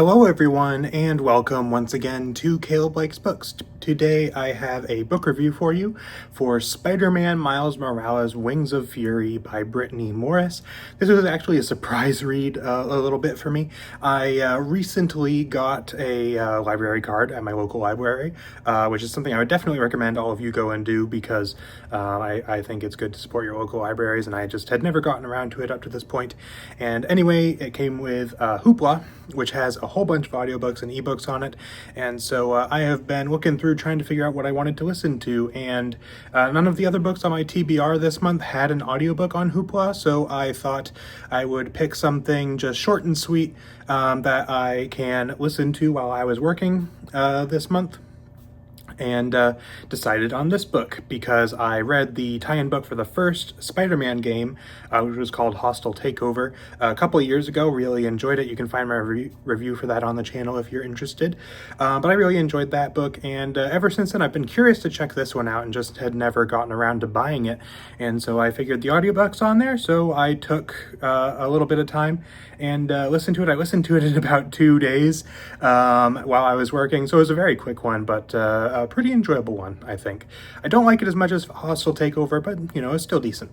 Hello everyone, and welcome once again to Caleb Likes Books. Today I have a book review for you for Spider-Man Miles Morales Wings of Fury by Brittney Morris. This was actually a surprise read a little bit for me. I recently got a library card at my local library, which is something I would definitely recommend all of you go and do because I think it's good to support your local libraries, and I just had never gotten around to it up to this point. And anyway, it came with Hoopla, which has a whole bunch of audiobooks and ebooks on it, and so I have been looking through trying to figure out what I wanted to listen to, and none of the other books on my TBR this month had an audiobook on Hoopla, so I thought I would pick something just short and sweet that I can listen to while I was working this month. And decided on this book because I read the tie-in book for the first Spider-Man game, which was called Hostile Takeover, a couple of years ago. Really enjoyed it. You can find my review for that on the channel if you're interested. But I really enjoyed that book, and ever since then I've been curious to check this one out and just had never gotten around to buying it. And so I figured the audiobook's on there, so I took a little bit of time and listened to it. I listened to it in about 2 days while I was working, so it was a very quick one, but a pretty enjoyable one, I think. I don't like it as much as Hostile Takeover, but, you know, it's still decent.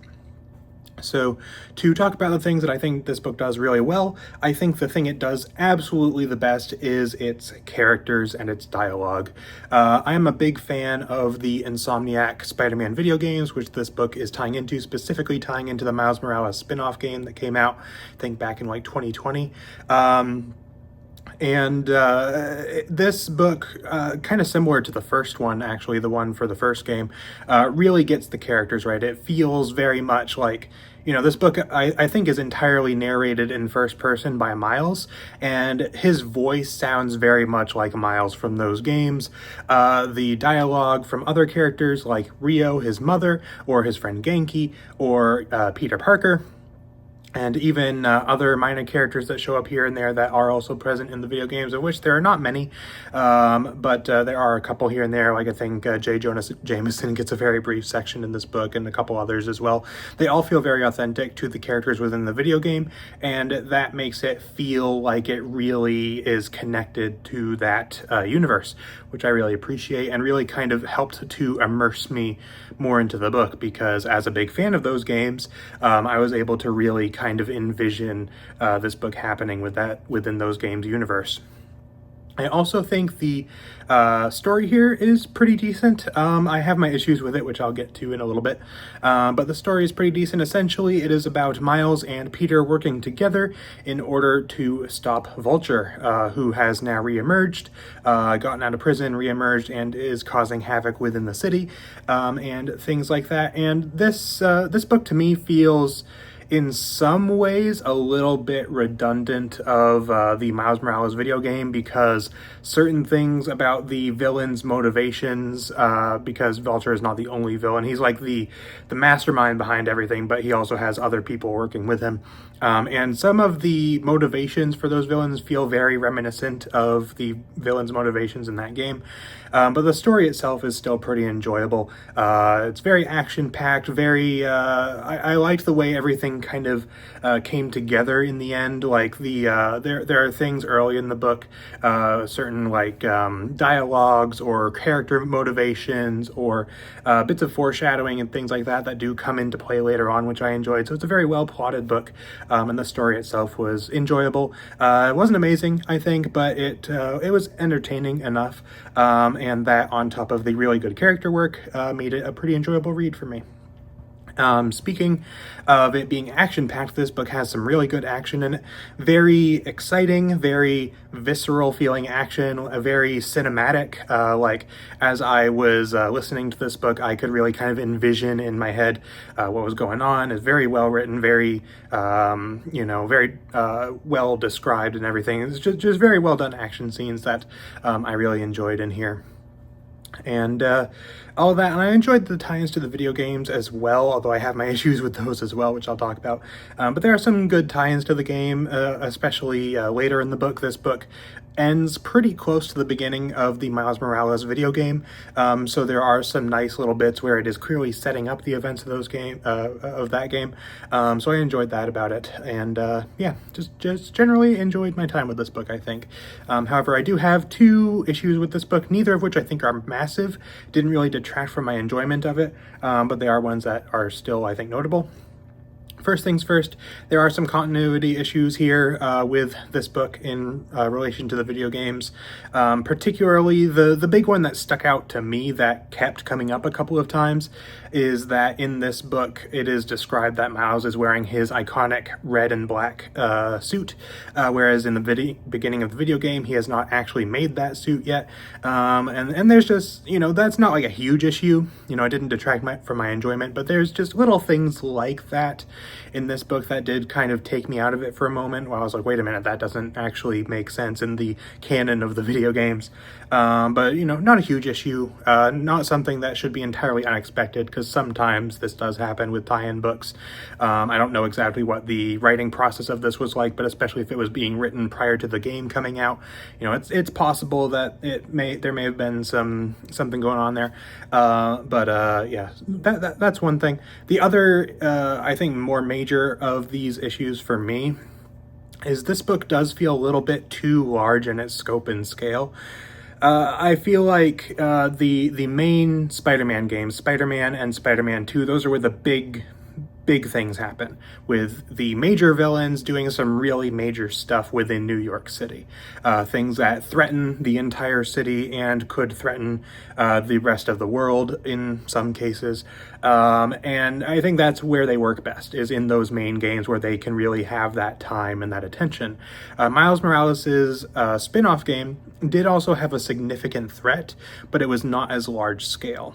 So, to talk about the things that I think this book does really well, I think the thing it does absolutely the best is its characters and its dialogue. I am a big fan of the Insomniac Spider-Man video games, which this book is tying into, specifically tying into the Miles Morales spin-off game that came out, I think, back in like 2020. This book, kind of similar to the first one, actually, the one for the first game, really gets the characters right. It feels very much like, you know, this book, I think, is entirely narrated in first person by Miles, and his voice sounds very much like Miles from those games. The dialogue from other characters like Rio, his mother, or his friend Genki, or Peter Parker, and even other minor characters that show up here and there that are also present in the video games, of which there are not many, but there are a couple here and there. Like I think J. Jonah Jameson gets a very brief section in this book, and a couple others as well. They all feel very authentic to the characters within the video game, and that makes it feel like it really is connected to that universe, which I really appreciate, and really kind of helped to immerse me more into the book, because as a big fan of those games, I was able to really kind of envision this book happening within those games' universe. I also think the story here is pretty decent. I have my issues with it, which I'll get to in a little bit, but the story is pretty decent. Essentially, it is about Miles and Peter working together in order to stop Vulture, who has now reemerged, gotten out of prison, reemerged, and is causing havoc within the city, and things like that. And this book to me feels, in some ways, a little bit redundant of the Miles Morales video game, because certain things about the villain's motivations, because Vulture is not the only villain, he's like the mastermind behind everything, but he also has other people working with him. And some of the motivations for those villains feel very reminiscent of the villain's motivations in that game. But the story itself is still pretty enjoyable. It's very action-packed, I liked the way everything kind of came together in the end. Like there are things early in the book, certain like dialogues or character motivations or bits of foreshadowing and things like that that do come into play later on, which I enjoyed. So it's a very well-plotted book, and the story itself was enjoyable. It wasn't amazing, I think, but it was entertaining enough, and that, on top of the really good character work, made it a pretty enjoyable read for me. Speaking of it being action-packed, this book has some really good action in it. Very exciting, very visceral feeling action, very cinematic. Like, as I was listening to this book, I could really kind of envision in my head what was going on. It's very well written, very, very well described and everything. It's just very well done action scenes that I really enjoyed in here. And all of that, and I enjoyed the tie-ins to the video games as well, although I have my issues with those as well, which I'll talk about. But there are some good tie-ins to the game, especially later in the book. This book ends pretty close to the beginning of the Miles Morales video game. So there are some nice little bits where it is clearly setting up the events of that game. So I enjoyed that about it, and yeah, just generally enjoyed my time with this book, I think. However, I do have two issues with this book, neither of which I think are massive. Didn't really detract from my enjoyment of it, but they are ones that are still, I think, notable. First things first, there are some continuity issues here with this book in relation to the video games. Particularly, the big one that stuck out to me that kept coming up a couple of times is that in this book, it is described that Miles is wearing his iconic red and black suit, whereas in the beginning of the video game, he has not actually made that suit yet. And there's just, that's not like a huge issue. It didn't detract from my enjoyment, but there's just little things like that in this book that did kind of take me out of it for a moment, while I was like, wait a minute, that doesn't actually make sense in the canon of the video games. But, not a huge issue, not something that should be entirely unexpected, because sometimes this does happen with tie-in books. I don't know exactly what the writing process of this was like, but especially if it was being written prior to the game coming out, it's possible that there may have been something going on there. But yeah, that's one thing. The other, I think, more major of these issues for me is this book does feel a little bit too large in its scope and scale. I feel like the main Spider-Man games, Spider-Man and Spider-Man 2, those are where the big things happen, with the major villains doing some really major stuff within New York City. Things that threaten the entire city and could threaten the rest of the world in some cases. And I think that's where they work best, is in those main games where they can really have that time and that attention. Miles Morales' spin-off game did also have a significant threat, but it was not as large scale.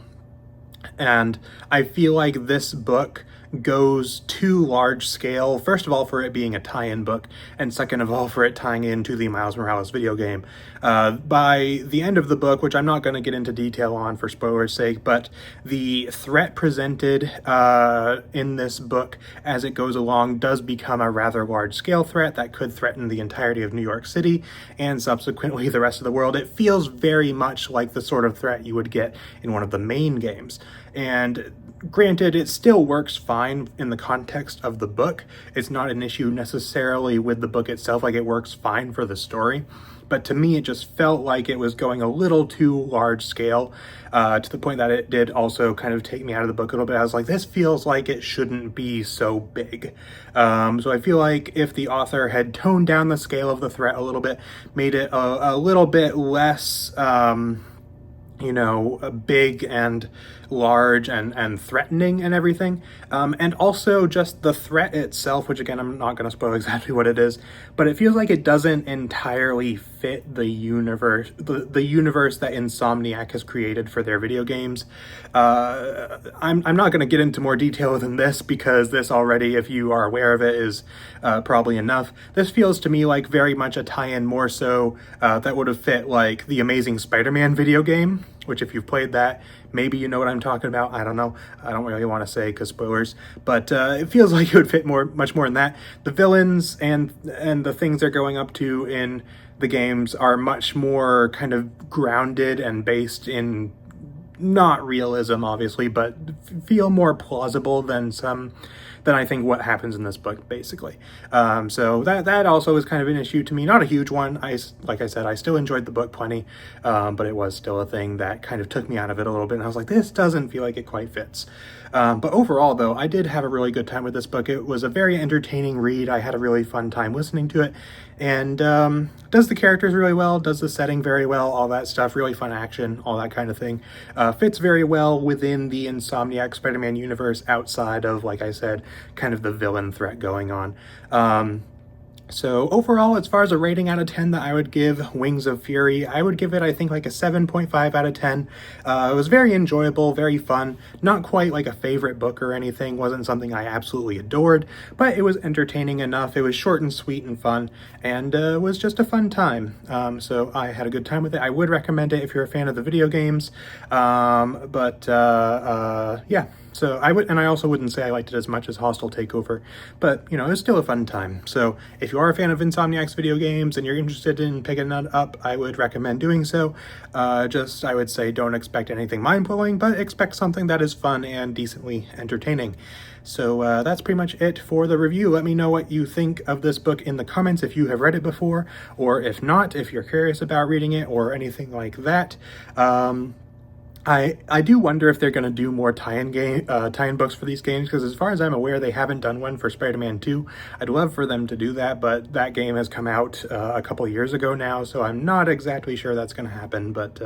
And I feel like this book goes too large scale, first of all, for it being a tie-in book, and second of all, for it tying into the Miles Morales video game. By the end of the book, which I'm not going to get into detail on for spoilers' sake, but the threat presented in this book as it goes along does become a rather large-scale threat that could threaten the entirety of New York City and subsequently the rest of the world. It feels very much like the sort of threat you would get in one of the main games. And granted, it still works fine in the context of the book. It's not an issue necessarily with the book itself, like it works fine for the story. But to me, it just felt like it was going a little too large scale, to the point that it did also kind of take me out of the book a little bit. I was like, this feels like it shouldn't be so big. So I feel like if the author had toned down the scale of the threat a little bit, made it a little bit less big and large and threatening and everything. And also just the threat itself, which again, I'm not going to spoil exactly what it is, but it feels like it doesn't entirely fit the universe, the universe that Insomniac has created for their video games. I'm not going to get into more detail than this, because this already, if you are aware of it, is probably enough. This feels to me like very much a tie-in, more so that would have fit like the Amazing Spider-Man video game, which if you've played that, maybe you know what I'm talking about. I don't know. I don't really want to say because spoilers, but it feels like it would fit much more in that. The villains and the things they're going up to in the games are much more kind of grounded and based in not realism, obviously, but feel more plausible than I think what happens in this book, basically. So that also is kind of an issue to me. Not a huge one. Like I said, I still enjoyed the book plenty, but it was still a thing that kind of took me out of it a little bit. And I was like, this doesn't feel like it quite fits. But overall, though, I did have a really good time with this book. It was a very entertaining read. I had a really fun time listening to it. And does the characters really well, does the setting very well, all that stuff, really fun action, all that kind of thing. Fits very well within the Insomniac Spider-Man universe outside of, like I said, kind of the villain threat going on. So overall, as far as a rating out of 10 that I would give Wings of Fury, I would give it, I think, like a 7.5 out of 10. It was very enjoyable, very fun, not quite like a favorite book or anything, wasn't something I absolutely adored, but it was entertaining enough. It was short and sweet and fun, and was just a fun time. So I had a good time with it. I would recommend it if you're a fan of the video games, yeah. So I also wouldn't say I liked it as much as Hostile Takeover, but, it was still a fun time. So if if you are a fan of Insomniac's video games and you're interested in picking that up, I would recommend doing so. Just, I would say, don't expect anything mind-blowing, but expect something that is fun and decently entertaining. So that's pretty much it for the review. Let me know what you think of this book in the comments if you have read it before, or if not, if you're curious about reading it or anything like that. I do wonder if they're going to do more tie-in books for these games, because as far as I'm aware, they haven't done one for Spider-Man 2. I'd love for them to do that, but that game has come out a couple years ago now, so I'm not exactly sure that's going to happen. But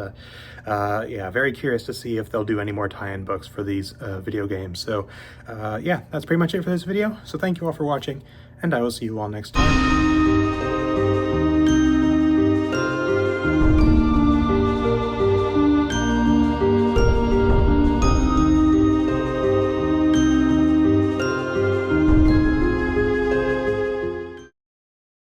yeah, very curious to see if they'll do any more tie-in books for these video games. So yeah, that's pretty much it for this video. So thank you all for watching, and I will see you all next time.